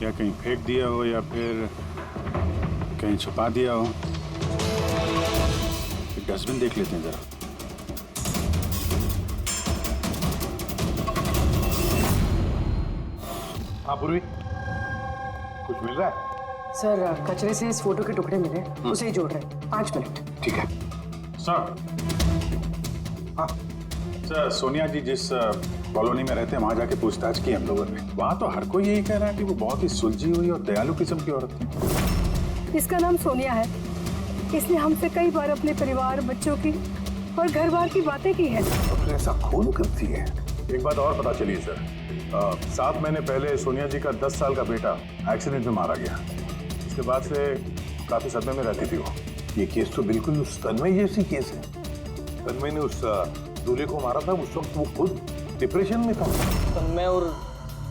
क्या कहीं फेंक दिया हो या फिर कहीं छुपा दिया हो? डस्टबिन देख लेते हैं जरा। हाँ पूर्वी, कुछ मिल रहा है? सर कचरे से इस फोटो के टुकड़े मिले, उसे ही जोड़ रहे हैं। 5 मिनट। ठीक है सर। हाँ सर, सोनिया जी जिस कॉलोनी में रहते हैं वहां जाके पूछताछ की हम लोगों ने। वहां तो हर कोई यही कह रहा है कि वो बहुत ही सुलझी हुई और दयालु किस्म की औरत थी। इसका नाम सोनिया है। इसने हमसे कई बार अपने परिवार, बच्चों की और घर बार की बातें की है। तो फिर ऐसा खून करती है? एक बात और पता चली सर, 7 महीने पहले सोनिया जी का 10 साल का बेटा एक्सीडेंट में मारा गया। उसके बाद से काफी सदमे में रहती थी वो। ये केस तो बिल्कुल उस तन्मय जैसी केस है। तन्मय ने उस दूल्हे को मारा था, उस वक्त वो खुद डिप्रेशन में था। तन्मय और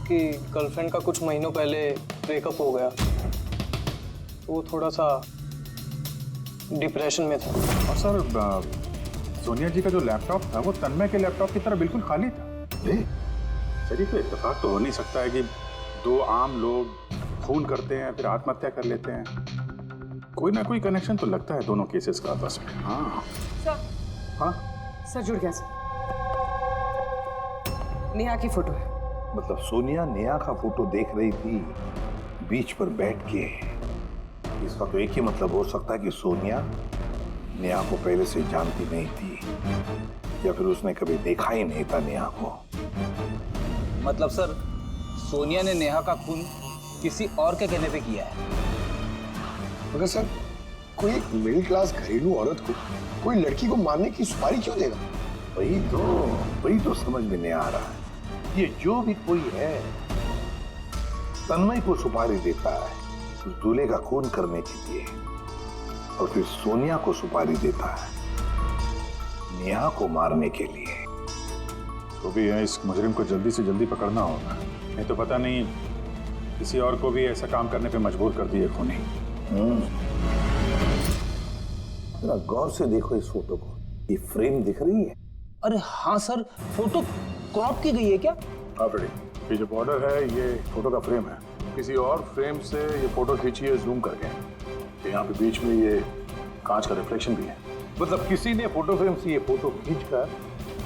की गर्लफ्रेंड का कुछ महीनों पहले ब्रेकअप हो गया, वो थोड़ा सा डिप्रेशन में था। और सर, सोनिया जी का जो लैपटॉप था वो तन्मय के लैपटॉप की तरह बिल्कुल खाली था। सर, ये तो इत्तेफाक तो हो नहीं सकता है कि 2 आम लोग खून करते हैं फिर आत्महत्या कर लेते हैं। कोई ना कोई कनेक्शन तो लगता है दोनों केसेस का आपस में। हाँ सर। हाँ सर जुड़ गया सर। नेहा की फोटो है। मतलब सोनिया नेहा का फोटो देख रही थी बीच पर बैठ के। इसका तो एक ही मतलब हो सकता है कि सोनिया नेहा को पहले से जानती नहीं थी, या फिर उसने कभी देखा ही नहीं था नेहा को। मतलब सर, सोनिया ने नेहा का खून किसी और के कहने पे किया है। मगर सर, कोई एक मिडिल क्लास घरेलू औरत को कोई लड़की को मारने की सुपारी क्यों देगा? वही तो समझ में नहीं आ रहा है। ये जो भी कोई है तन्मय को सुपारी देता है उस दूल्हे का खून करने के लिए, और फिर सोनिया को सुपारी देता है नेहा को मारने के लिए। तो भी है, इस मुजरिम को जल्दी से जल्दी पकड़ना होगा, नहीं तो पता नहीं किसी और को भी ऐसा काम करने पे मजबूर कर दिए खूनी। जरा गौर से देखो इस फोटो को, ये फ्रेम दिख रही है? अरे हाँ सर, फोटो क्रॉप की गई है क्या? हाँ फ्रेडी, ये जो बॉर्डर है ये फोटो का फ्रेम है। किसी और फ्रेम से ये फोटो खींची है जूम करके। यहाँ पे बीच में ये कांच का रिफ्लेक्शन भी है। मतलब किसी ने फोटो फ्रेम से ये फोटो खींचकर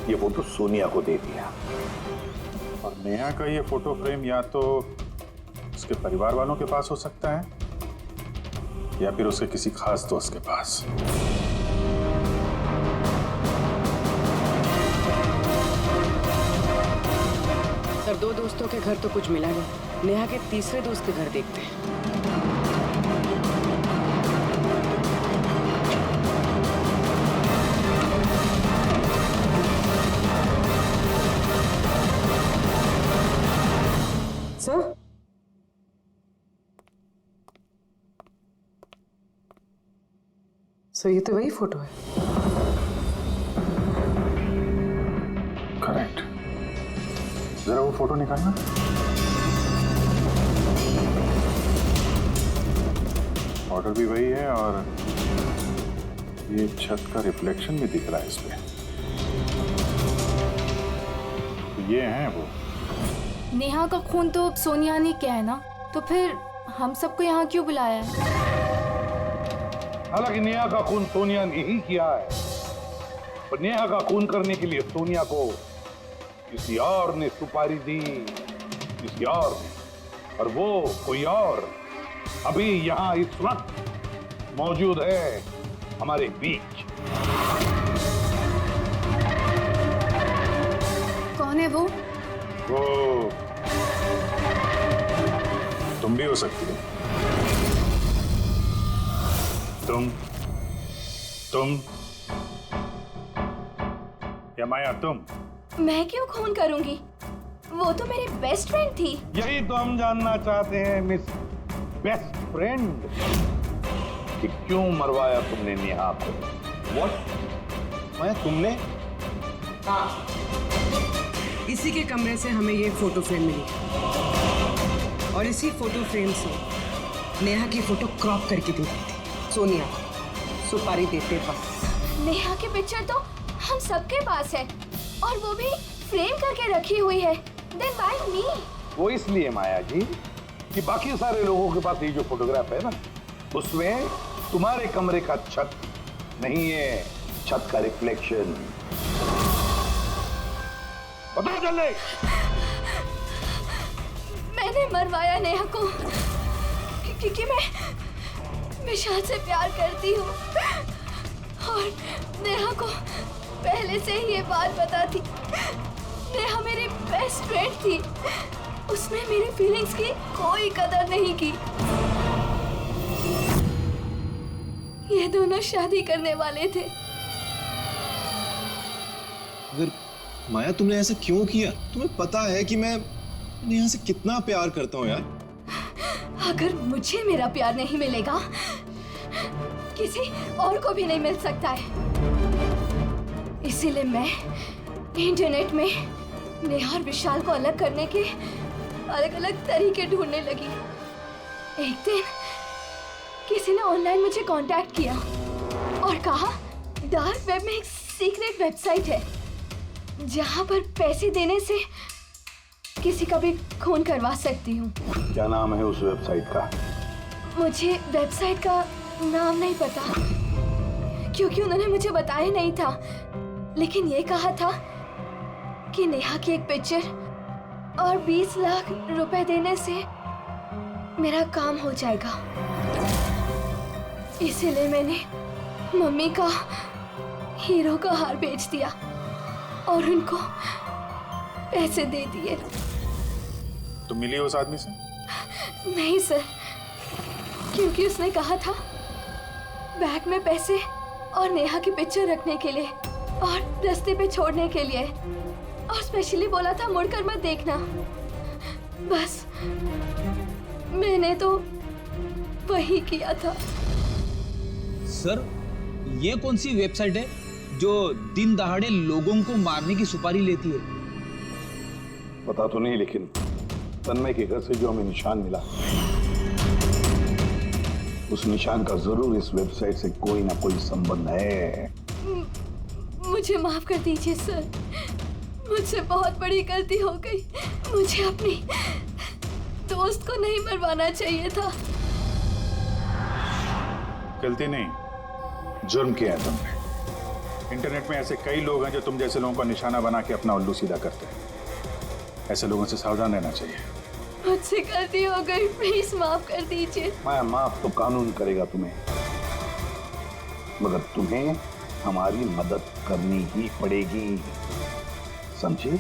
ये फोटो सोनिया को दे दिया। और नेहा का ये फोटो फ्रेम या तो उसके परिवार वालों के पास हो सकता है या फिर उसके किसी खास दोस्त के पास। सर 2 दोस्तों के घर तो कुछ मिला नहीं। नेहा के तीसरे दोस्त के घर देखते हैं। सर, सर ये तो वही फोटो है। करेक्ट। जरा वो फोटो निकालना। ऑर्डर भी वही है और ये छत का रिफ्लेक्शन भी दिख रहा है इस पे। तो ये है वो। नेहा का खून तो सोनिया ने किया है ना, तो फिर हम सबको यहाँ क्यों बुलाया है? हालांकि नेहा का खून सोनिया ने ही किया है, पर नेहा का खून करने के लिए सोनिया को किसी और ने सुपारी दी, किसी और ने, और वो कोई और अभी यहाँ इस वक्त मौजूद है हमारे बीच। कौन है वो? वो तुम भी हो सकती हो। तुम या माया तुम? मैं क्यों खून करूंगी? वो तो मेरी बेस्ट फ्रेंड थी। यही तो हम जानना चाहते हैं मिस बेस्ट फ्रेंड, कि क्यों मरवाया तुमने नेहा को? व्हाट? मैं तुमने? हाँ, इसी के कमरे से हमें ये फोटो फ्रेम मिली और इसी फोटो फ्रेम से नेहा की फोटो क्रॉप करके दी थी सोनिया को सुपारी देते वक्त। नेहा की पिक्चर तो हम सबके पास है और वो भी फ्रेम करके रखी हुई है। Then why me? वो इसलिए माया जी कि बाकी सारे लोगों के पास ये जो फोटोग्राफ है ना, उसमें तुम्हारे कमरे का छत नहीं है, छत का रिफ्लेक्शन। पता चले। मैंने मरवाया नेहा को क्योंकि मैं शाद से प्यार करती हूँ और नेहा को पहले से ही ये बात पता थी। नेहा मेरी बेस्ट फ्रेंड थी, उसने मेरी फीलिंग्स की कोई कदर नहीं की। ये दोनों शादी करने वाले थे। अगर माया तुमने ऐसा क्यों किया? तुम्हें पता है कि मैं नेहा से कितना प्यार करता हूँ यार। अगर मुझे मेरा प्यार नहीं मिलेगा, किसी और को भी नहीं मिल सकता है। इसीलिए मैं इंटरनेट में नेहा और विशाल को अलग करने के अलग अलग तरीके ढूंढने लगी। एक दिन किसी ने ऑनलाइन मुझे कांटेक्ट किया और कहा डार्क वेब में एक सीक्रेट वेबसाइट है जहां पर पैसे देने से किसी का भी खून करवा सकती हूँ। क्या नाम है उस वेबसाइट का? मुझे वेबसाइट का नाम नहीं पता क्योंकि उन्होंने मुझे बताया नहीं था, लेकिन ये कहा था कि नेहा की एक पिक्चर और 20 लाख रुपए देने से मेरा काम हो जाएगा। इसीलिए मैंने मम्मी का हीरो का हार बेच दिया और उनको पैसे दे दिए। तुम मिली उस आदमी से? नहीं सर, क्योंकि उसने कहा था बैग में पैसे और नेहा की पिक्चर रखने के लिए और रास्ते पे छोड़ने के लिए, और स्पेशली बोला था मुड़कर मत देखना। बस मैंने तो वही किया था। सर, ये कौन सी वेबसाइट है जो दिन दहाड़े लोगों को मारने की सुपारी लेती है? पता तो नहीं, लेकिन तन्मय के घर से जो हमें निशान मिला, उस निशान का जरूर इस वेबसाइट से कोई ना कोई संबंध है। मुझे माफ कर दीजिए सर, मुझसे बहुत बड़ी गलती हो गई। मुझे अपनी दोस्त को नहीं मरवाना चाहिए था। गलती नहीं, जुर्म किया है तुमने। इंटरनेट में ऐसे कई लोग हैं जो तुम जैसे लोगों का निशाना बना के अपना उल्लू सीधा करते हैं। ऐसे लोगों से सावधान रहना चाहिए। मुझसे गलती हो गई, प्लीज माफ कर दीजिए। मैं माफ तो कानून करेगा तुम्हें, मगर तुम्हें हमारी मदद करनी ही पड़ेगी, समझे?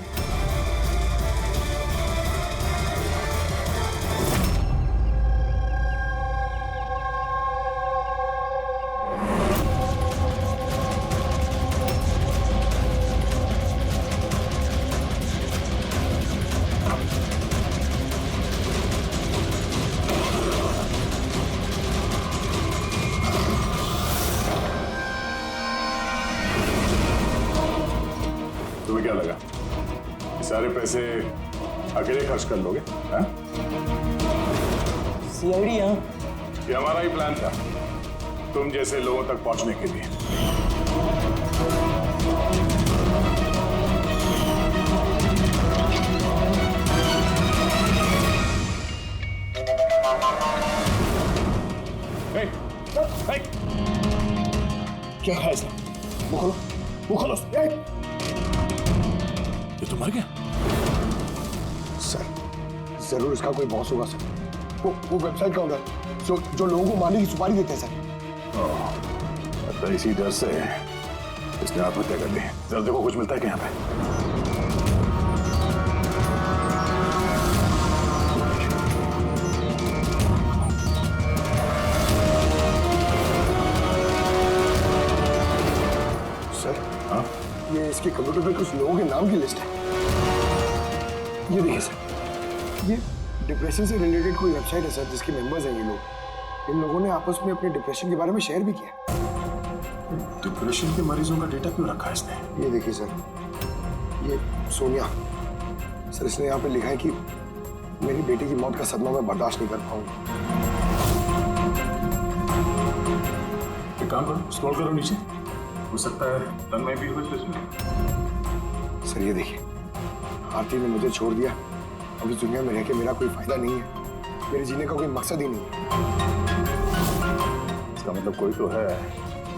तुम्हें क्या लगा सारे पैसे अकेले खर्च कर लोगे? सीआईडी यहाँ। ये हमारा ही प्लान था, तुम जैसे लोगों तक पहुंचने के लिए। क्या है इसका? वो खोलो, वो खोलो। ये तो मर गया। सर, जरूर इसका कोई बॉस होगा सर। वो वेबसाइट का होगा जो लोगों को मारने की सुपारी देते हैं सर। तो इसी डर से इसने आत्महत्या कर ली। जरा देखो कुछ मिलता है क्या यहाँ पे। सर, हाँ? ये इसके कंप्यूटर पे कुछ लोगों के नाम की लिस्ट है। ये देखिए सर, ये डिप्रेशन से रिलेटेड कोई वेबसाइट है सर, जिसके मेंबर्स हैं ये लोग। इन लोगों ने आपस में अपने डिप्रेशन के बारे में शेयर भी किया। डिप्रेशन के मरीजों का डेटा क्यों रखा है इसने? ये देखिए सर, ये सोनिया सर, इसने यहाँ पे लिखा है कि मेरी बेटी की मौत का सदमा मैं बर्दाश्त नहीं कर पाऊंगा। एक काम करो, स्क्रॉल करो नीचे, हो सकता है तन्मय भी हो इस लिस्ट में। सर ये देखिए, आरती ने मुझे छोड़ दिया, अब इस दुनिया में रह के मेरा कोई फायदा नहीं है। मेरे जीने का कोई मकसद ही नहीं है। इसका मतलब कोई तो है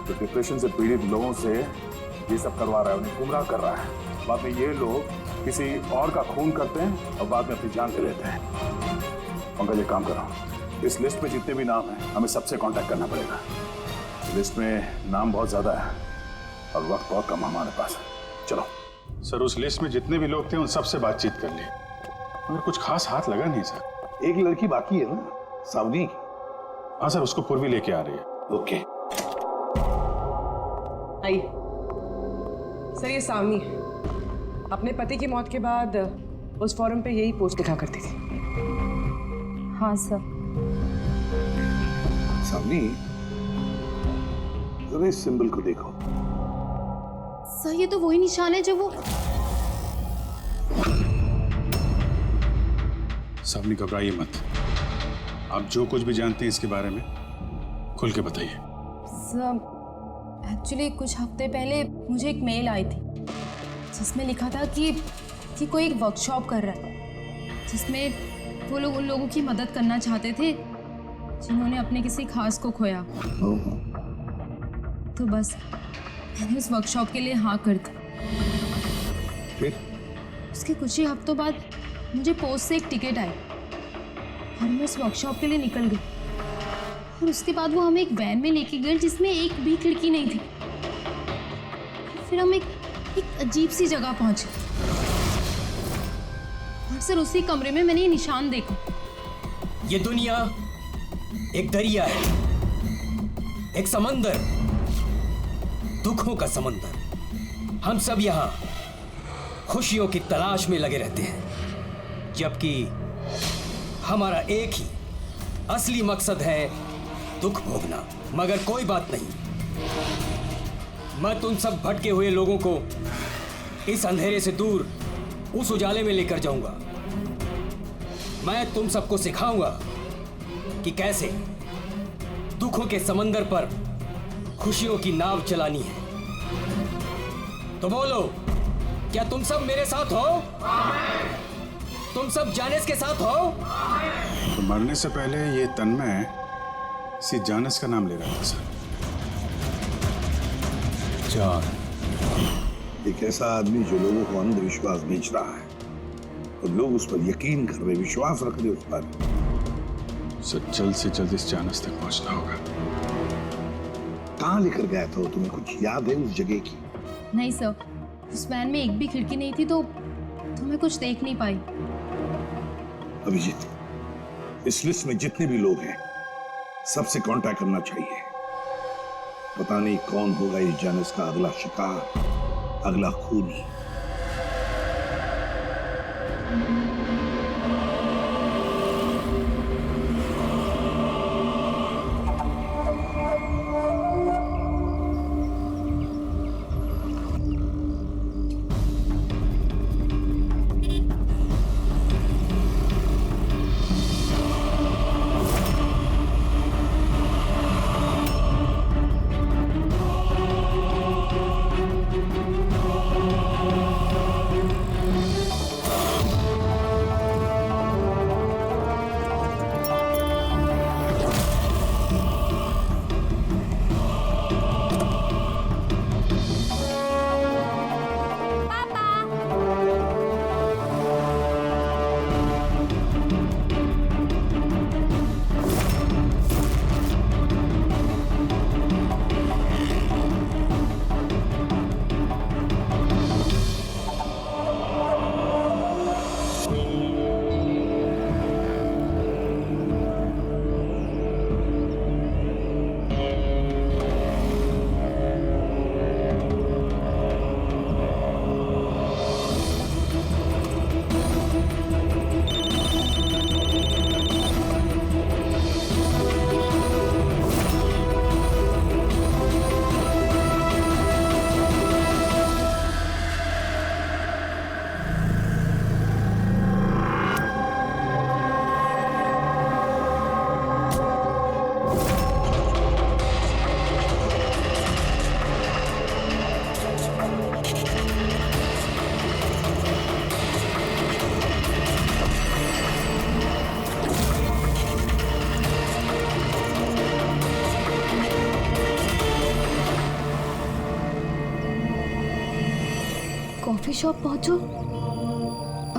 जो डिप्रेशन से पीड़ित लोगों से ये सब करवा रहा है, उन्हें गुमराह कर रहा है। बाद में ये लोग किसी और का खून करते हैं और बाद में अपनी जान ले लेते हैं। पंकज एक काम करो, इस लिस्ट में जितने भी नाम हैं हमें सबसे कांटेक्ट करना पड़ेगा। लिस्ट में नाम बहुत ज्यादा है और वक्त बहुत कम हमारे पास। चलो सर, उस लिस्ट में जितने भी लोग थे उन सबसे बातचीत कर ली, मगर कुछ खास हाथ लगा नहीं सर। एक लड़की बाकी है ना, सावनी। हाँ सर, उसको पूर्वी लेके आ रही है। ओके। आई सर, ये सावनी है। अपने पति की मौत के बाद उस फोरम पे यही पोस्ट लिखा करती थी। हाँ सर। सावनी, जरा इस सिंबल को देखो। सर ये तो वही निशान है जो वो। सावनी, घबराइए मत। आप जो कुछ भी जानते हैं इसके बारे में खुल के बताइए। सर एक्चुअली कुछ हफ्ते पहले मुझे एक मेल आई थी जिसमें लिखा था कि कोई एक वर्कशॉप कर रहा है जिसमें वो लोग उन लोगों की मदद करना चाहते थे जिन्होंने अपने किसी खास को खोया। तो बस मैंने उस वर्कशॉप के लिए हाँ कर दी। फिर उसके कुछ ही हफ्तों बाद मुझे पोस्ट से एक टिकट आई और मैं उस वर्कशॉप के लिए निकल गई। और उसके बाद वो हमें एक वैन में लेके गए जिसमें एक भी खिड़की नहीं थी। फिर हम एक अजीब सी जगह पहुंचे और सर उसी कमरे में मैंने ये निशान देखा। ये दुनिया एक दरिया है, एक समंदर, दुखों का समंदर। हम सब यहाँ खुशियों की तलाश में लगे रहते हैं, जबकि हमारा एक ही असली मकसद है दुख भोगना। मगर कोई बात नहीं, मैं तुम सब भटके हुए लोगों को इस अंधेरे से दूर उस उजाले में लेकर जाऊंगा। मैं तुम सबको सिखाऊंगा कि कैसे दुखों के समंदर पर खुशियों की नाव चलानी है। तो बोलो, क्या तुम सब मेरे साथ हो? तुम सब जानिस के साथ हो? तो मरने से पहले ये तन्मय इसी जानिस का नाम ले रहा था सर। जान एक ऐसा आदमी जो लोगों को अंधविश्वास बेच रहा है और लोग उस पर यकीन कर रहे, विश्वास रख रहे उस पर। सर जल्द से जल्द इस जानिस तक पहुंचना होगा। कहाँ लेकर गया था? तुम्हें कुछ याद है उस जगह की? नहीं सर, उस वैन में एक भी खिड़की नहीं थी तो मैं कुछ देख नहीं पाई। अभिजीत, इस लिस्ट में जितने भी लोग हैं सबसे कांटेक्ट करना चाहिए। पता नहीं कौन होगा इस जानिस का अगला शिकार, अगला खूनी। कॉफी शॉप पहुंचो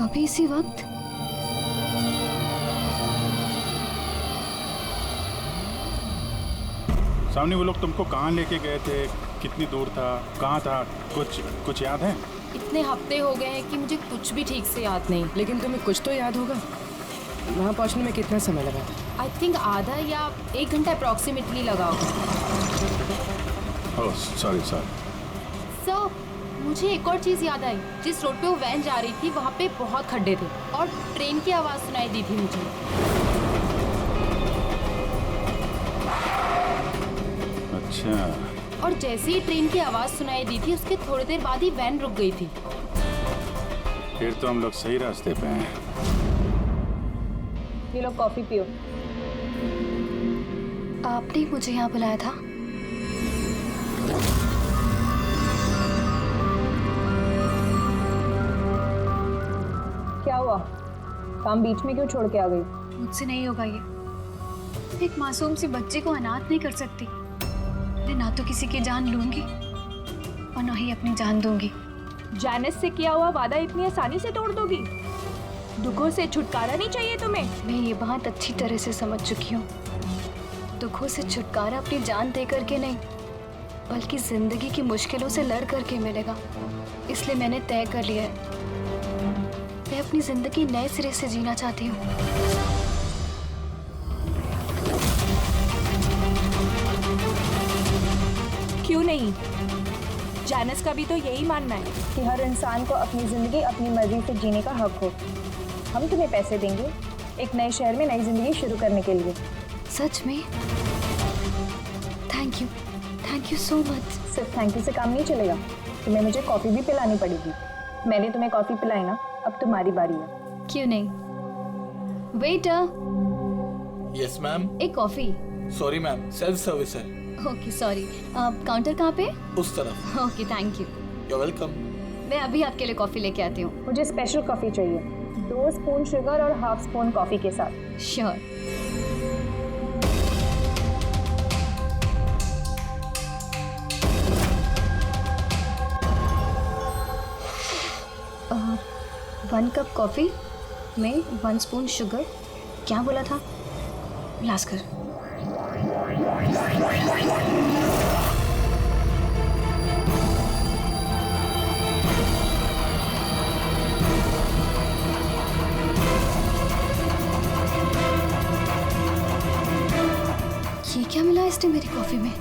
अभी इसी वक्त? सामने वो लोग तुमको कहाँ लेके गए थे, कितनी दूर था, कहाँ था, कुछ याद है? इतने हफ्ते हो गए हैं कि मुझे कुछ भी ठीक से याद नहीं। लेकिन तुम्हें कुछ तो याद होगा। वहाँ पहुँचने में कितना समय लगा था? आई थिंक आधा या 1 घंटा अप्रॉक्सीमेटली लगा होगा। Oh sorry. सर, मुझे एक और चीज़ याद आई। जिस रोड पे वो वैन जा रही थी वहाँ पे बहुत खड्डे थे और ट्रेन की आवाज़ सुनाई दी थी मुझे। अच्छा। और जैसे ही ट्रेन की आवाज़ सुनाई दी थी उसके थोड़ी देर बाद ही वैन रुक गई थी। फिर तो हम लोग सही रास्ते पे हैं। ये लो कॉफ़ी पियो। आपने मुझे यहाँ बुलाया था? क्या हुआ? काम बीच में क्यों छोड़ के आ गई? मुझसे नहीं होगा ये। एक मासूम सी बच्चे को अनाथ नहीं कर सकती। मैं ना तो किसी की जान लूंगी और ना ही अपनी जान दूंगी। जैनिस से किया हुआ वादा इतनी आसानी से तोड़ दोगी? दुखों से छुटकारा नहीं चाहिए तुम्हें? मैं ये बात अच्छी तरह से समझ चुकी हूँ। दुखों से छुटकारा अपनी जान दे करके नहीं, बल्कि जिंदगी की मुश्किलों से लड़ करके मिलेगा। इसलिए मैंने तय कर लिया है, मैं अपनी जिंदगी नए सिरे से जीना चाहती हूँ। क्यों नहीं? जैनिस का भी तो यही मानना है कि हर इंसान को अपनी जिंदगी अपनी मर्जी से जीने का हक हो। हम तुम्हें पैसे देंगे एक नए शहर में नई जिंदगी शुरू करने के लिए। सच में? Thank you so much. सिर्फ थैंक यू से काम नहीं चलेगा, तुम्हें मुझे कॉफ़ी भी पिलानी पड़ेगी। मैंने तुम्हें कॉफ़ी पिलाई ना, अब तुम्हारी बारी है। क्यों नहीं? वेटर। Yes ma'am. एक coffee. Sorry ma'am, self service है। Okay sorry. काउंटर कहाँ पे? उस तरफ। Okay thank you. You welcome. मैं अभी आपके लिए कॉफ़ी लेके आती हूँ। मुझे स्पेशल कॉफ़ी चाहिए, 2 स्पून शुगर और ½ स्पून कॉफ़ी के साथ। श्योर। वन कप कॉफ़ी में 1 स्पून शुगर। क्या बोला था? लास्कर। ये क्या मिला इसने मेरी कॉफी में?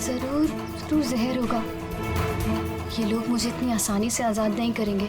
जरूर जहर होगा। ये लोग मुझे इतनी आसानी से आजाद नहीं करेंगे।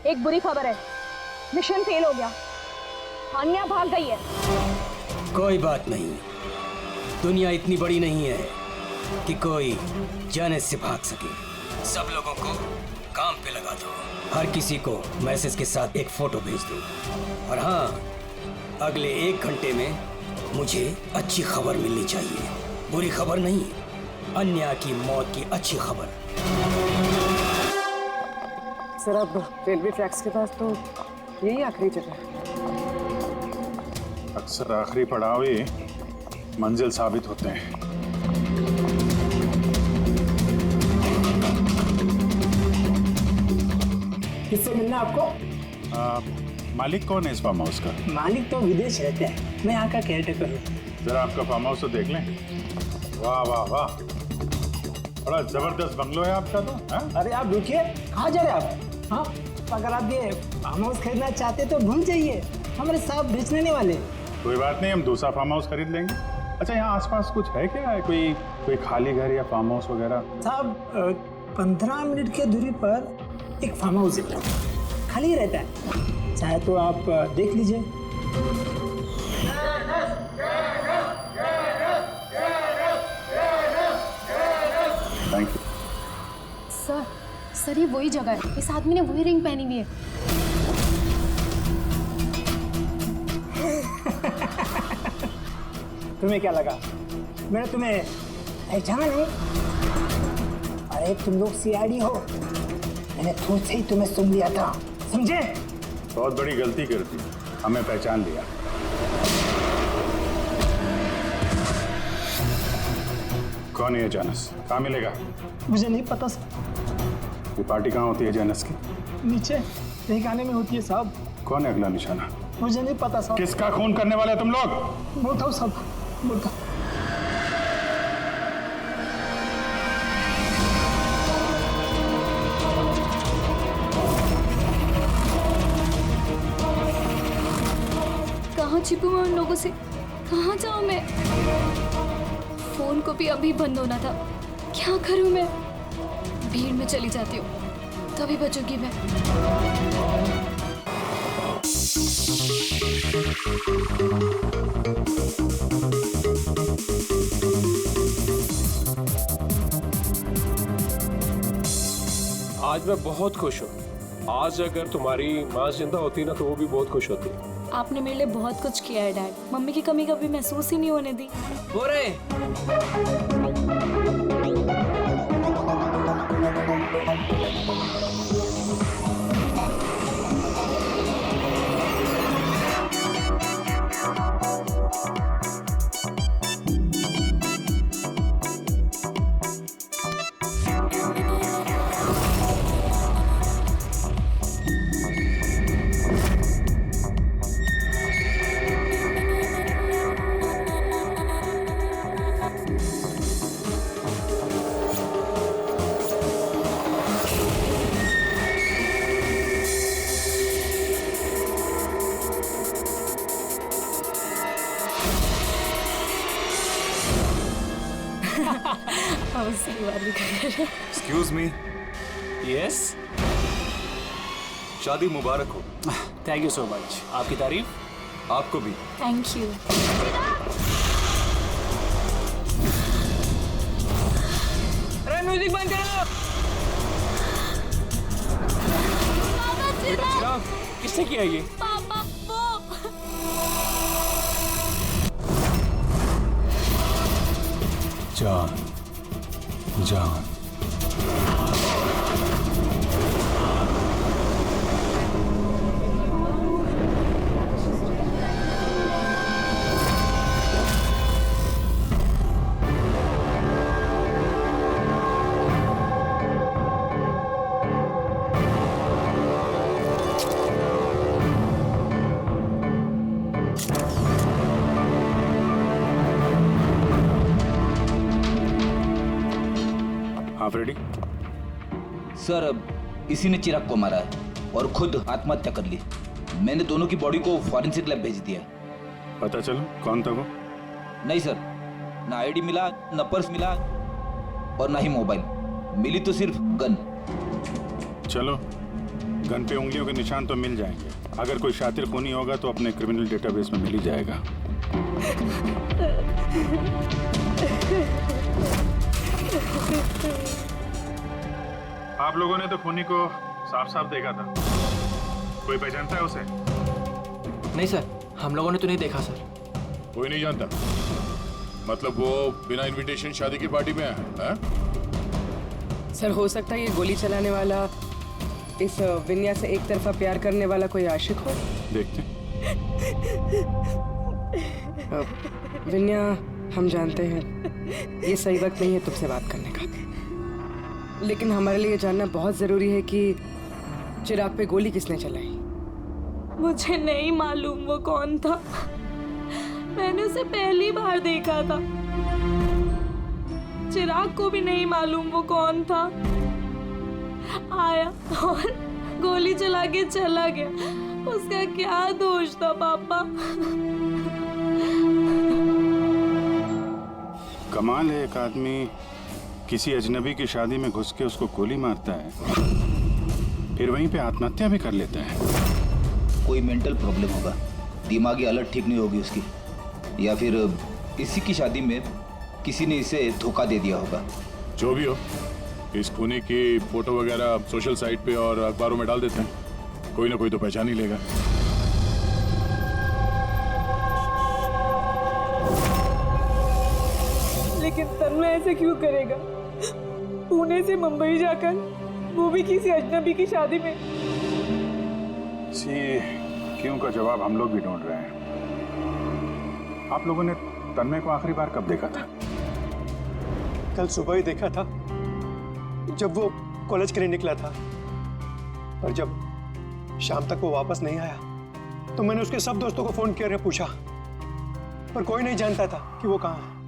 एक बुरी खबर है, मिशन फेल हो गया। हानिया भाग गई है। कोई बात नहीं, दुनिया इतनी बड़ी नहीं है कि कोई जैनिस से भाग सके। सब लोगों को काम पे लगा दो, हर किसी को मैसेज के साथ एक फोटो भेज दो। और हाँ, अगले 1 घंटे में मुझे अच्छी खबर मिलनी चाहिए। बुरी खबर नहीं, अन्या की मौत की अच्छी खबर। सर, अब रेलवे ट्रैक्स के पास तो यही आखिरी जगह है। अक्सर आखिरी पड़ाव ही मंजिल साबित होते हैं। किससे मिलना आपको? मालिक कौन है इस फार्म हाउस का? मालिक तो विदेश रहते हैं, मैं यहाँ का केयरटेकर हूँ। जरा आपका फार्म हाउस तो देख लें। वाह वाह वाह, बड़ा जबरदस्त बंगलो है आपका तो। हाँ? अरे आप रुकिए, कहाँ जा रहे हैं आप? हाँ, अगर आप ये फार्म हाउस खरीदना चाहते तो भूल जाइए, हमारे साहब बेचने वाले। कोई बात नहीं, हम दूसरा फार्म हाउस खरीद लेंगे। अच्छा, यहाँ आसपास कुछ है क्या? कोई खाली घर या फार्म हाउस वगैरह? साहब 15 मिनट की दूरी पर एक फार्म हाउस है, खाली रहता है, चाहे तो आप देख लीजिए। Thank you. सर ये वही जगह है, इस आदमी ने वही रिंग पहनी हुई है। तुम्हें क्या लगा मैंने तुम्हें पहचाना नहीं? अरे तुम लोग सीआईडी हो, मैंने खुद से ही तुम्हें सुन लिया था, समझे? बहुत बड़ी गलती कर दी, हमें पहचान लिया। कौन है ये जानस? कहाँ मिलेगा? मुझे नहीं पता सर। ये पार्टी कहाँ होती है जानस की? नीचे तहखाने में होती है साहब। कौन है अगला निशाना? मुझे नहीं पता साहब। किसका खून करने वाले तुम लोग? बोलता हूँ साहब, बोलता। कहाँ छिपूं मैं उन लोगों से? कहाँ जाऊँ मैं? फोन को भी अभी बंद होना था, क्या करूँ मैं? भीड़ में चली जाती हूँ, तभी बचूंगी मैं। आज मैं बहुत खुश हूँ। आज अगर तुम्हारी माँ जिंदा होती ना तो वो भी बहुत खुश होती। आपने मेरे लिए बहुत कुछ किया है डैड, मम्मी की कमी कभी महसूस ही नहीं होने दी। हो रहे एक्सक्यूज मी। यस, शादी मुबारक हो। Thank you so much. आपकी तारीफ। आपको भी। Thank you. अरे म्यूजिक बंद करो। बेटा चिराग, किसने किया ये? पापा वो। जान, जान। आप रेडी? सर अब इसी ने चिराग को मारा है और खुद आत्महत्या कर ली। मैंने दोनों की बॉडी को फॉरेंसिक लैब भेज दिया। पता चलो कौन था वो? नहीं सर, ना आईडी मिला, ना पर्स मिला और ना ही मोबाइल मिली, तो सिर्फ गन। चलो, गन पे उंगलियों के निशान तो मिल जाएंगे। अगर कोई शातिर खूनी होगा तो अपने क्रिमिनल डेटाबेस में मिल ही जाएगा। आप लोगों ने तो खूनी को साफ साफ देखा था। कोई पहचानता है उसे? नहीं सर, हम लोगों ने तो नहीं देखा सर। कोई नहीं जानता? मतलब वो बिना इनविटेशन शादी की पार्टी में है? सर हो सकता है ये गोली चलाने वाला इस विन्या से एक तरफा प्यार करने वाला कोई आशिक हो। देखते। विन्या, हम जानते हैं ये सही वक्त नहीं है तुमसे बात करने का, लेकिन हमारे लिए जानना बहुत जरूरी है कि चिराग पे गोली किसने चलाई। मुझे नहीं मालूम वो कौन था, मैंने उसे पहली बार देखा था। चिराग को भी नहीं मालूम वो कौन था। आया और गोली चला के चला गया, उसका क्या दोष था पापा? कमाल है, एक आदमी किसी अजनबी की शादी में घुस के उसको गोली मारता है, फिर वहीं पे आत्महत्या भी कर लेता है। कोई मेंटल प्रॉब्लम होगा, दिमागी हालत ठीक नहीं होगी उसकी, या फिर इसी की शादी में किसी ने इसे धोखा दे दिया होगा। जो भी हो, इस खूनी की फोटो वगैरह सोशल साइट पे और अखबारों में डाल देते हैं, कोई ना कोई तो पहचान ही लेगा। लेकिन तन्मय ऐसे क्यों करेगा? पुणे से मुंबई जाकर, वो भी किसी अजनबी की शादी में। इसी क्यों का जवाब हम लोग भी ढूंढ रहे हैं। आप लोगों ने तन्मय को आखिरी बार कब देखा था? कल सुबह ही देखा था, जब वो कॉलेज के लिए निकला था। और जब शाम तक वो वापस नहीं आया तो मैंने उसके सब दोस्तों को फोन किया और पूछा, पर कोई नहीं जानता था कि वो कहाँ है।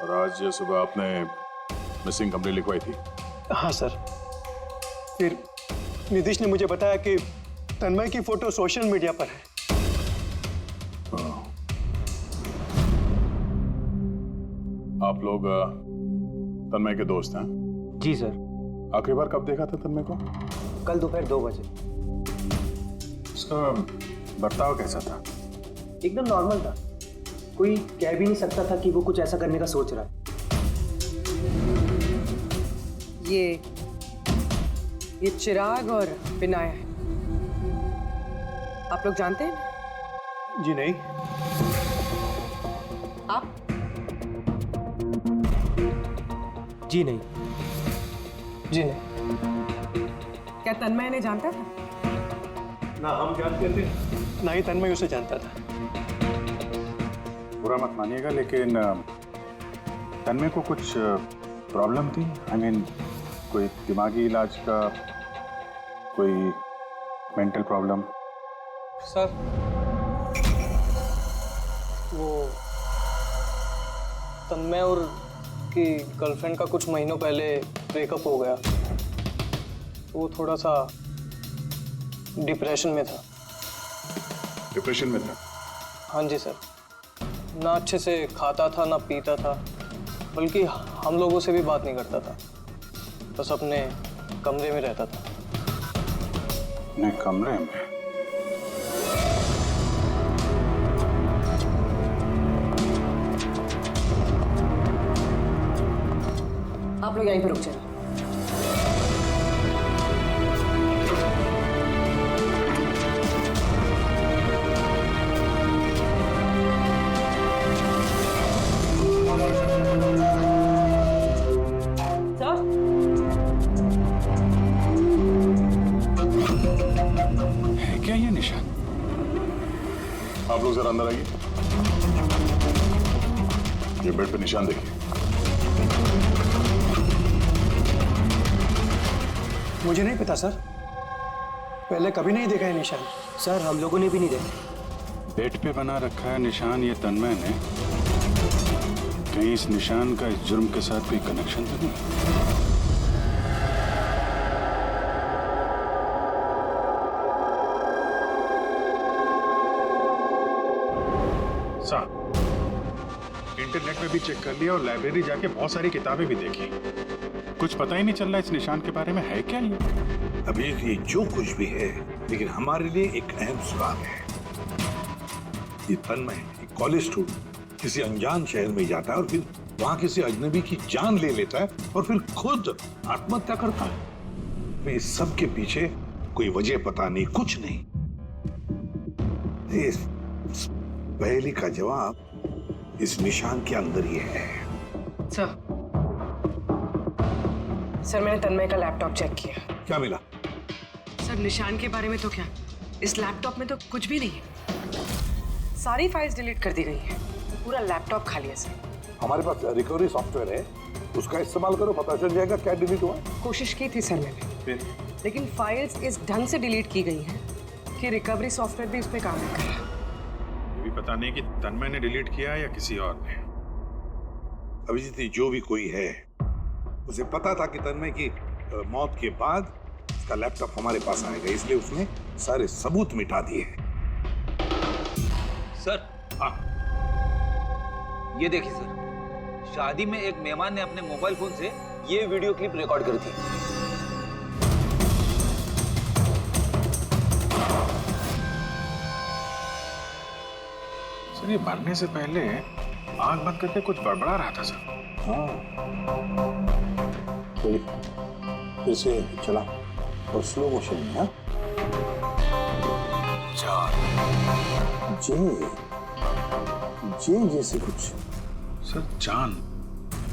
और आज सुबह आपने मिसिंग कंप्लेंट लिखवाई थी? हाँ सर। फिर नीतीश ने मुझे बताया कि तन्मय की फोटो सोशल मीडिया पर है। आप लोग तन्मय के दोस्त हैं? जी सर। आखिरी बार कब देखा था तन्मय को? कल दोपहर 2 बजे। उसका बर्ताव कैसा था? एकदम नॉर्मल था, कोई कह भी नहीं सकता था कि वो कुछ ऐसा करने का सोच रहा है। ये चिराग और विनायक है, आप लोग जानते हैं? जी नहीं। आप? जी नहीं। जी नहीं। क्या तन्मय ने जानता था? ना हम जानते थे, ना ही तन्मय उसे जानता था। बुरा मत मानिएगा, लेकिन तन्मय को कुछ प्रॉब्लम थी? आई मीन कोई दिमागी इलाज का, कोई मेंटल प्रॉब्लम? सर वो तन्मय और की गर्लफ्रेंड का कुछ महीनों पहले ब्रेकअप हो गया, वो थोड़ा सा डिप्रेशन में था। डिप्रेशन में था? हाँ जी सर। ना अच्छे से खाता था ना पीता था, बल्कि हम लोगों से भी बात नहीं करता था, बस अपने कमरे में रहता था। अपने कमरे में? आप लोग यहीं पर रुक जाओ। है क्या ये निशान? आप लोग जरा अंदर आइए। ये बेड पे निशान देखिए। मुझे नहीं पता सर, पहले कभी नहीं देखा है निशान। सर हम लोगों ने भी नहीं देखा। बेड पे बना रखा है निशान ये तन्मय ने। कहीं इस निशान का इस जुर्म के साथ कोई कनेक्शन तो नहीं? साहब, इंटरनेट में भी चेक कर लिया और लाइब्रेरी जाके बहुत सारी किताबें भी देखी, कुछ पता ही नहीं चल रहा इस निशान के बारे में। है क्या ये? अभी ये जो कुछ भी है, लेकिन हमारे लिए एक अहम सवाल है। ये तन्मय एक कॉलेज स्टूडेंट किसी अनजान शहर में जाता है और फिर वहां किसी अजनबी की जान ले लेता है और फिर खुद आत्महत्या करता है। तो इस सब के पीछे कोई वजह पता नहीं, कुछ नहीं। इस पहेली का जवाब इस निशान के अंदर ही है। सर मैंने तन्मय का लैपटॉप चेक किया। क्या मिला? सर निशान के बारे में तो क्या, इस लैपटॉप में तो कुछ भी नहीं है। सारी फाइल्स डिलीट कर दी गई हैं, पूरा लैपटॉप खाली है सर। हमारे पास रिकवरी सॉफ्टवेयर है, उसका इस्तेमाल करो, पता चल जाएगा क्या डिलीट हुआ। कोशिश की थी सर मैंने, लेकिन फाइल्स इस ढंग से डिलीट की गई हैं कि रिकवरी सॉफ्टवेयर भी इस पे काम नहीं कर रहा। ये भी पता नहीं कि तन्मय ने डिलीट किया या किसी और ने। अभिजीत, जो भी कोई है, उसे पता था कि तन्मय की मौत के बाद उसका लैपटॉप हमारे पास आएगा, इसलिए उसने सारे सबूत मिटा दिए। सर, हाँ, ये देखिए सर, शादी में एक मेहमान ने अपने मोबाइल फोन से ये वीडियो क्लिप रिकॉर्ड करी थी। सर ये मरने से पहले आंख बंद करके कुछ बड़बड़ा रहा था सर। हाँ फिर से चला और स्लो मोशन में। हाँ जे जैसे कुछ। सर जान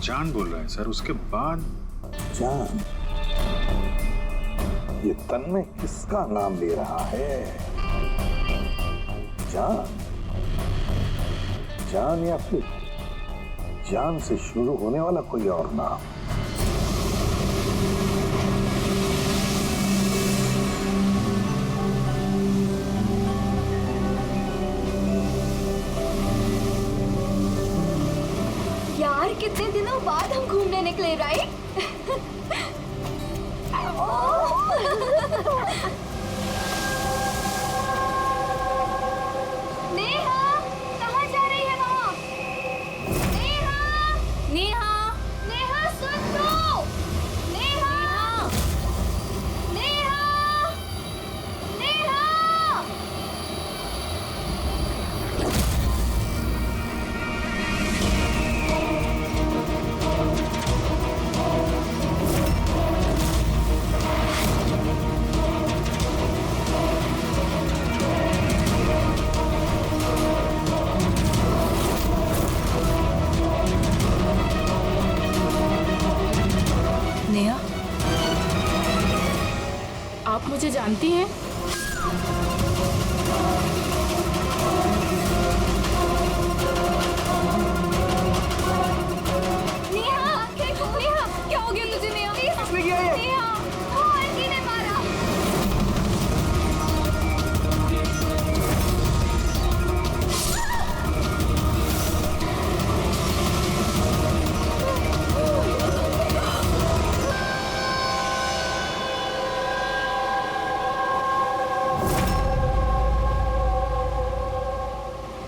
जान बोल रहे हैं सर, उसके बाद जान। ये तन्मय किसका नाम ले रहा है? जान जान या फिर जान से शुरू होने वाला कोई और नाम? यार कितने दिनों बाद हम घूमने निकले, राइट? नेहा, कहाँ जा रही है वहाँ? नेहा, नेहा, नेहा सुन तो! नेहा, नेहा, नेहा! नेहा, आप मुझे जानती हैं? नेहा, नेहा, क्या हो गया तुझे नेहा? किसने किया ये? नेहा, वो आंटी ने मारा।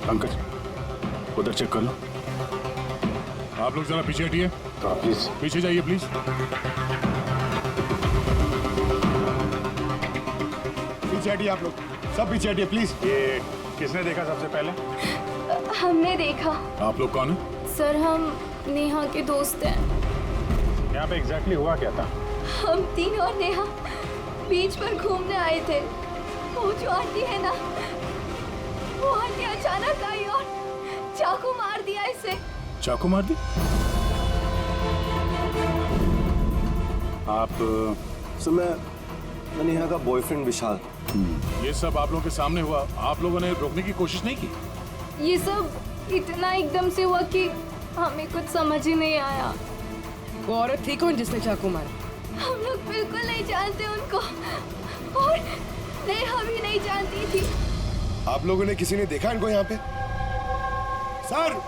पंकज उधर चेक कर लो। आप लोग जरा पीछे हटिए। प्लीज पीछे जाइए प्लीज। पीछे हटिए आप लोग, सब पीछे हटिए प्लीज। ये किसने देखा सबसे पहले? हमने देखा। आप लोग कौन है? सर हम नेहा के दोस्त हैं। यहाँ पे एग्जैक्टली हुआ क्या था? हम तीन और नेहा बीच पर घूमने आए थे। वो जो आंटी है ना, वो आंटी अचानक आई और चाकू मार दिया इसे। चाकू मार दी? आप सर मैं नेहा का बॉयफ्रेंड विशाल। ये सब आप लोगों के सामने हुआ, आप लोगों ने रोकने की कोशिश नहीं की? ये सब इतना एकदम से हुआ कि हमें कुछ समझ ही नहीं आया। वो औरत थी कौन जिसने चाकू मारा? हम लोग बिल्कुल नहीं जानते उनको और नेहा भी नहीं जानती थी। आप लोगों ने किसी ने देखा इनको यहाँ पे? सर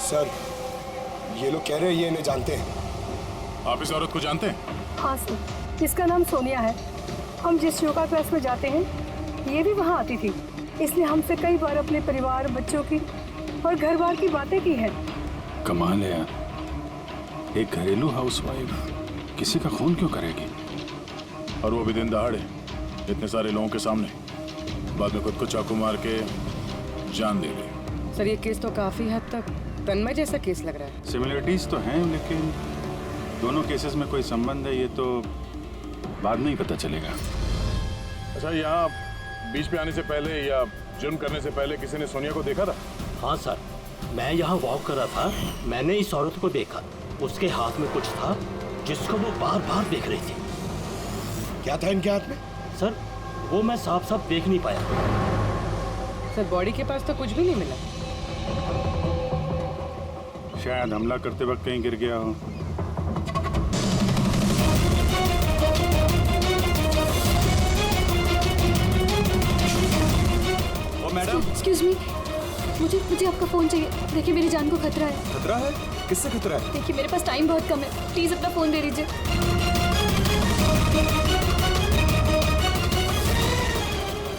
सर ये लोग कह रहे हैं ये इन्हें जानते हैं। आप इस औरत को जानते हैं? हाँ सर, इसका नाम सोनिया है। हम जिस योगा क्लास में जाते हैं ये भी वहाँ आती थी। इसने हमसे कई बार अपने परिवार, बच्चों की और घर बार की बातें की है। कमाल है यार, एक घरेलू हाउसवाइफ किसी का खून क्यों करेगी? और वो भी दिन दहाड़े इतने सारे लोगों के सामने, बाद में खुद को चाकू मार के जान दे गई। सर ये केस तो काफी हद तक तन्मय जैसा केस लग रहा है। सिमिलरिटीज तो हैं, लेकिन दोनों केसेस में कोई संबंध है ये तो बाद में ही पता चलेगा। अच्छा, यहाँ बीच पे आने से पहले या जुर्म करने से पहले किसी ने सोनिया को देखा था? हाँ सर, मैं यहाँ वॉक कर रहा था, मैंने इस औरत को देखा। उसके हाथ में कुछ था जिसको वो बार बार देख रही थी। क्या था इनके हाथ में? सर वो मैं साफ साफ देख नहीं पाया। सर बॉडी के पास तो कुछ भी नहीं मिला। शायद हमला करते वक्त कहीं गिर गया हो। मैडम एक्सक्यूज मी, मुझे आपका फोन चाहिए। देखिए मेरी जान को खतरा है। खतरा है? किससे खतरा है? देखिए मेरे पास टाइम बहुत कम है, प्लीज अपना फोन दे दीजिए।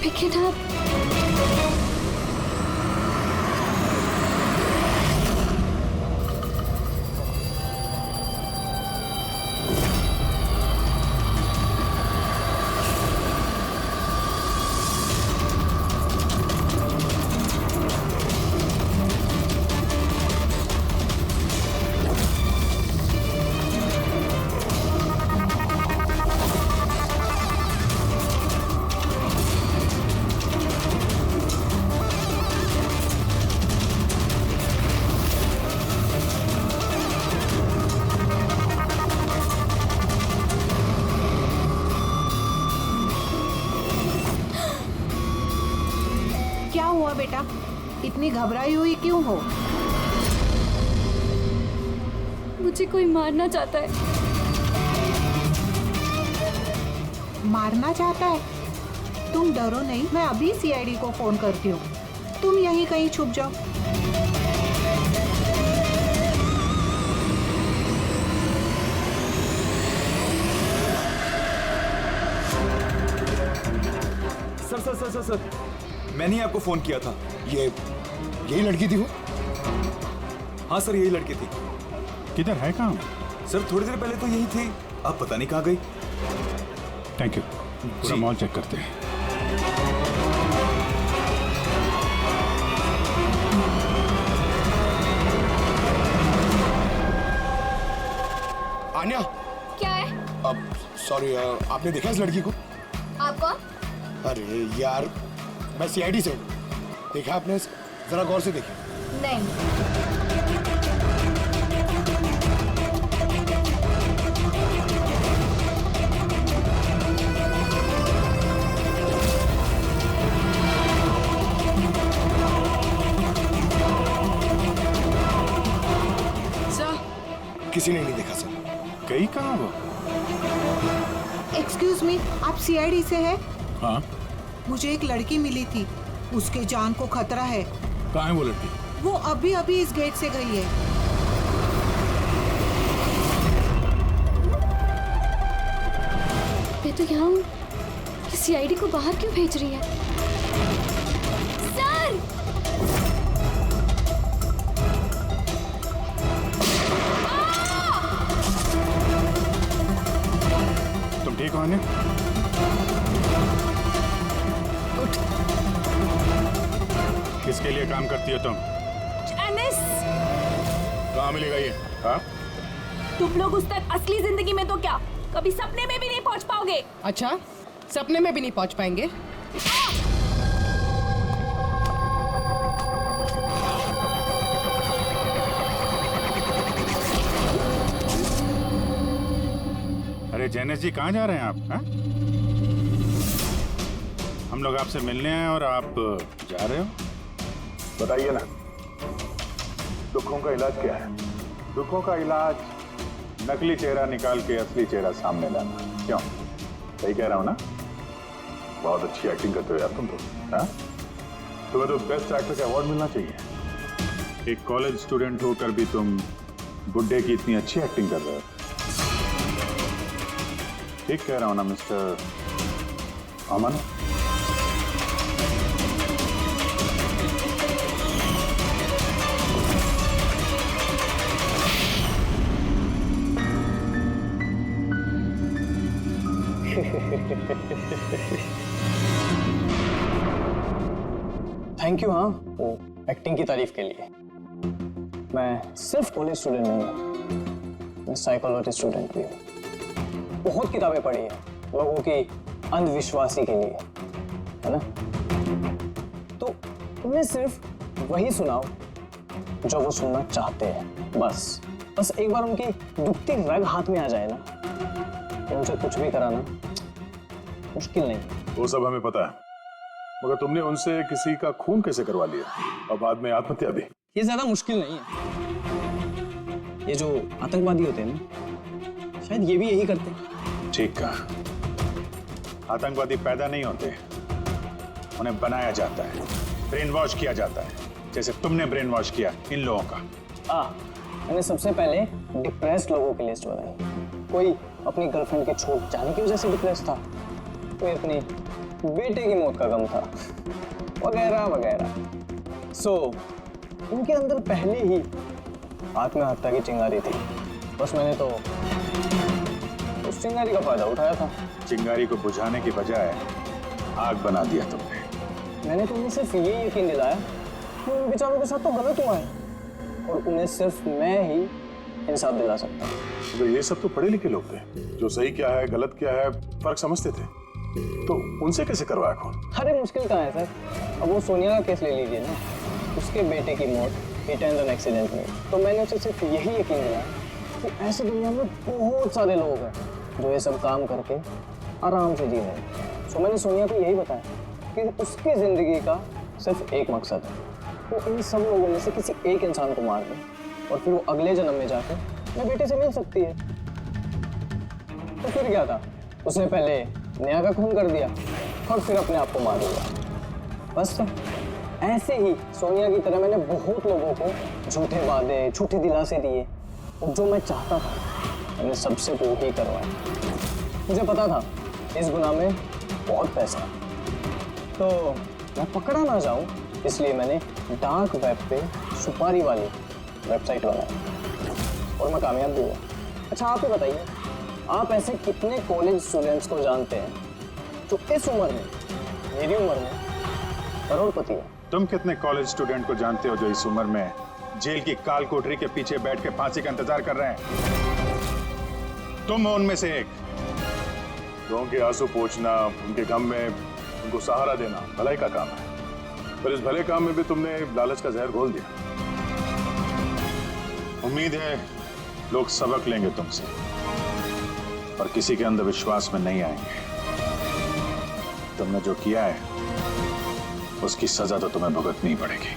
Pick it up. हुआ बेटा? इतनी घबराई हुई क्यों हो? मुझे कोई मारना चाहता है। मारना चाहता है? तुम डरो नहीं, मैं अभी सीआईडी को फोन करती हूँ। तुम यहीं कहीं छुप जाओ। Sir sir sir sir sir, मैंने ही आपको फोन किया था। यही लड़की थी वो? हाँ सर, यही लड़की थी। किधर है काम? सर थोड़ी देर पहले तो यही थी, अब पता नहीं कहाँ गई। Thank you. पूरा मॉल चेक करते हैं। आन्या। क्या है? अब सॉरी, आपने देखा इस लड़की को? आप कौन? अरे यार, मैं सीआईडी से हूँ। देखा आपने? जरा गौर से देखिए। नहीं। किसी ने नहीं देखा सर। गई कहाँ वो? एक्सक्यूज मी, आप सीआईडी से है? हाँ। मुझे एक लड़की मिली थी, उसके जान को खतरा है। कहाँ है वो लड़की? वो अभी अभी इस गेट से गई है। मैं तो यहाँ हूँ, सीआईडी को बाहर क्यों भेज रही है? सर! तुम ठीक हो आन्या? उठ। किसके लिए काम करती हो तुम? एनिस! कहाँ मिलेगा ये? हाँ? तुम लोग उस तक असली जिंदगी में तो क्या, कभी सपने में भी नहीं पहुंच पाओगे। अच्छा, सपने में भी नहीं पहुंच पाएंगे? अरे जैनेश जी, कहाँ जा रहे हैं आप? हाँ? हम लोग आपसे मिलने आए और आप जा रहे हो? बताइए ना, दुखों का इलाज क्या है? दुखों का इलाज नकली चेहरा निकाल के असली चेहरा सामने लाना। क्यों? सही कह रहा हूँ ना? बहुत अच्छी एक्टिंग करते हो यार तुम तो। हाँ? तुम्हें तो बेस्ट एक्टर का अवार्ड मिलना चाहिए। एक कॉलेज स्टूडेंट होकर भी तुम बुड्ढे की इतनी अच्छी एक्टिंग कर रहे हो। ठीक कह रहा हूँ ना मिस्टर अमन? Thank you. हाँ, वो एक्टिंग की तारीफ के लिए। मैं सिर्फ कॉलेज स्टूडेंट नहीं हूँ, मैं साइकोलॉजी स्टूडेंट भी हूँ। बहुत किताबें पढ़ी है लोगों की अंधविश्वासी के लिए, है ना? तो उन्हें सिर्फ वही सुनाओ जो वो सुनना चाहते हैं। बस एक बार उनकी दुखती रग हाथ में आ जाए ना, तो उनसे कुछ भी कराना मुश्किल नहीं। वो सब हमें पता है, मगर तुमने उनसे किसी का खून कैसे करवा लिया और बाद में आत्महत्या भी? ये ज्यादा मुश्किल नहीं है। ये जो आतंकवादी होते हैं ना, शायद ये भी यही करते हैं। ठीक कहा। आतंकवादी पैदा नहीं होते, उन्हें बनाया जाता है, ब्रेन वॉश किया जाता है, जैसे तुमने ब्रेन वॉश किया इन लोगों का। मैंने सबसे पहले डिप्रेस्ड लोगों की लिस्ट बनाई। कोई अपनी गर्लफ्रेंड के छूट जाने की वजह से डिप्रेस था, कोई अपने बेटे की मौत का गम था, वगैरह वगैरह। सो उनके अंदर पहले ही आत्महत्या की चिंगारी थी, बस मैंने तो उस चिंगारी का फायदा उठाया था। चिंगारी को बुझाने की बजाय आग बना दिया तुमने। मैंने तो उन्हें सिर्फ ये यकीन दिलाया कि उन बेचारों के साथ तो गलत हुआ है और उन्हें सिर्फ मैं ही इंसाफ दिला सकता हूँ। तो ये सब तो पढ़े लिखे लोग थे, जो सही क्या है गलत क्या है फर्क समझते थे, तो उनसे कैसे करवाया खून? अरे मुश्किल कहाँ है सर? अब वो सोनिया का केस ले लीजिए ना, उसके बेटे की मौत हिट एंड रन एक्सीडेंट में। तो मैंने उसे सिर्फ यही यकीन दिलाया कि ऐसे दुनिया में बहुत सारे लोग हैं जो ये सब काम करके आराम से जी रहे हैं। सो मैंने सोनिया को यही बताया कि उसकी जिंदगी का सिर्फ एक मकसद है, वो इन सब लोगों में से किसी एक इंसान को मार दे और फिर वो अगले जन्म में जाकर मेरे बेटे से मिल सकती है। तो फिर क्या था, उसने पहले नेहा का खून कर दिया और फिर अपने आप को मार दिया। बस तो ऐसे ही सोनिया की तरह मैंने बहुत लोगों को झूठे वादे, झूठे दिलासे दिए और जो मैं चाहता था मैंने सबसे वो ही करवाया। मुझे पता था इस गुनाह में बहुत पैसा है, तो मैं पकड़ा ना जाऊं इसलिए मैंने डार्क वेब पे सुपारी वाली वेबसाइट बनाई और मैं कामयाब भी हुआ। अच्छा आप ही बताइए, आप ऐसे कितने कॉलेज स्टूडेंट्स को जानते हैं जो इस उम्र में, मेरी उम्र में, करोड़पति है? तुम कितने कॉलेज स्टूडेंट को जानते हो जो इस उम्र में जेल की काल कोठरी के पीछे बैठ के फांसी का इंतजार कर रहे हैं? तुम हो उनमें से एक। लोगों के आंसू पोंछना, उनके गम में उनको सहारा देना भलाई का काम है, पर इस भले काम में भी तुमने लालच का जहर घोल दिया। उम्मीद है लोग सबक लेंगे तुमसे और किसी के अंधविश्वास में नहीं आएंगे। तुमने जो किया है उसकी सजा तो तुम्हें भुगतनी पड़ेगी।